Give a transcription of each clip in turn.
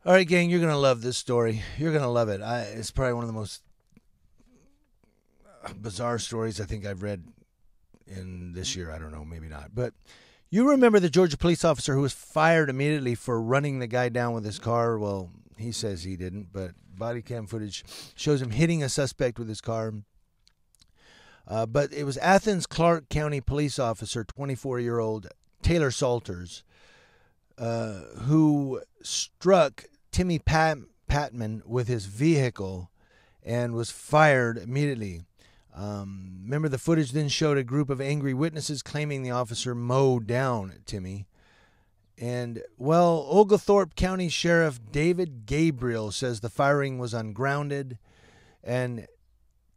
All right, gang, you're going to love this story. You're going to love it. It's probably one of the most bizarre stories I think I've read in this year. I don't know, maybe not. But you remember the Georgia police officer who was fired immediately for running the guy down with his car? Well, he says he didn't, but body cam footage shows him hitting a suspect with his car. But it was Athens Clarke County police officer, 24-year-old Taylor Saulters, who struck Timmy Patman with his vehicle and was fired immediately. Remember, the footage then showed a group of angry witnesses claiming the officer mowed down Timmy. And, well, Oglethorpe County Sheriff David Gabriel says the firing was ungrounded, and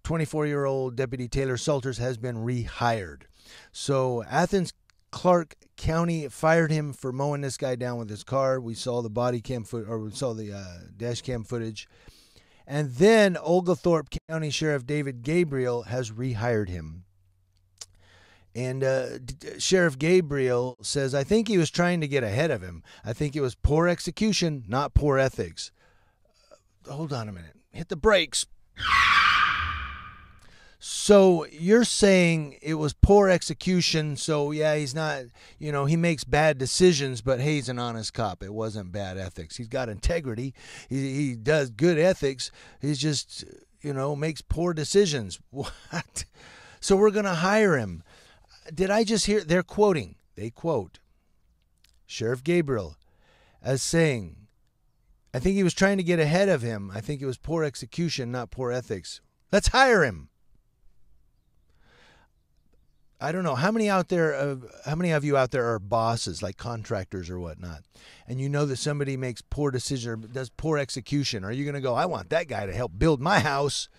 24-year-old Deputy Taylor Saulters has been rehired. So Athens Clarke County fired him for mowing this guy down with his car. We saw the body cam we saw the dash cam footage. And then Oglethorpe County Sheriff David Gabriel has rehired him. And Sheriff Gabriel says, I think he was trying to get ahead of him. I think it was poor execution, not poor ethics. Hold on a minute. Hit the brakes. So you're saying it was poor execution. So, yeah, he's not, he makes bad decisions, but hey, he's an honest cop. It wasn't bad ethics. He's got integrity. He does good ethics. He's just, makes poor decisions. What? So we're going to hire him. Did I just hear? They quote Sheriff Gabriel as saying, I think he was trying to get ahead of him. I think it was poor execution, not poor ethics. Let's hire him. I don't know how many of you out there are bosses, like contractors or whatnot, and you know that somebody makes poor decisions or does poor execution. Are you going to go, I want that guy to help build my house?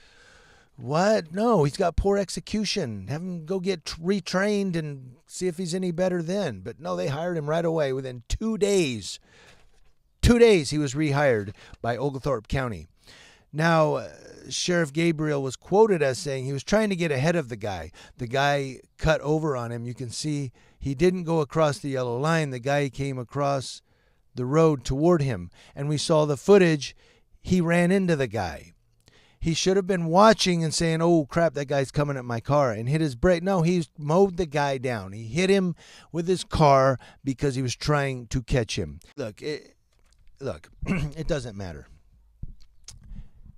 What? No, he's got poor execution. Have him go get retrained and see if he's any better then. But no, they hired him right away. Within 2 days. 2 days he was rehired by Oglethorpe County. Now, Sheriff Gabriel was quoted as saying he was trying to get ahead of the guy. The guy cut over on him. You can see he didn't go across the yellow line. The guy came across the road toward him. And we saw the footage. He ran into the guy. He should have been watching and saying, oh, crap, that guy's coming at my car, and hit his brake. No, he mowed the guy down. He hit him with his car because he was trying to catch him. Look, it doesn't matter.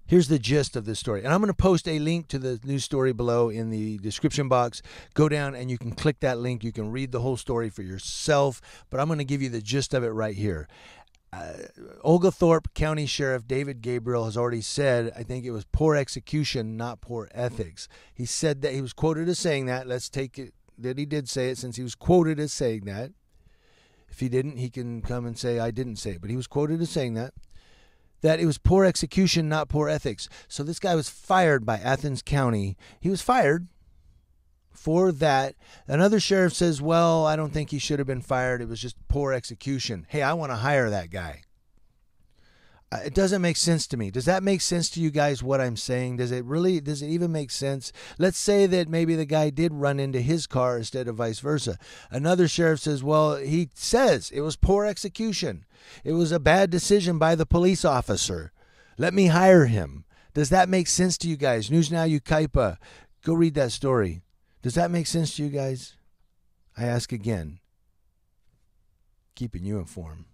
Here's the gist of this story. And I'm going to post a link to the news story below in the description box. Go down and you can click that link. You can read the whole story for yourself. But I'm going to give you the gist of it right here. Oglethorpe County Sheriff David Gabriel has already said, I think it was poor execution, not poor ethics. He said that. He was quoted as saying that. Let's take it that he did say it, since he was quoted as saying that. If he didn't, he can come and say I didn't say it. But he was quoted as saying that it was poor execution, not poor ethics. So this guy was fired by Athens County. He was fired for that. Another sheriff says, well, I don't think he should have been fired. It was just poor execution. Hey, I want to hire that guy. It doesn't make sense to me. Does that make sense to you guys, what I'm saying? Does it even make sense? Let's say that maybe the guy did run into his car instead of vice versa. Another sheriff says, well, he says it was poor execution. It was a bad decision by the police officer. Let me hire him. Does that make sense to you guys? News Now Ukaipa. Go read that story. Does that make sense to you guys? I ask again. Keeping you informed.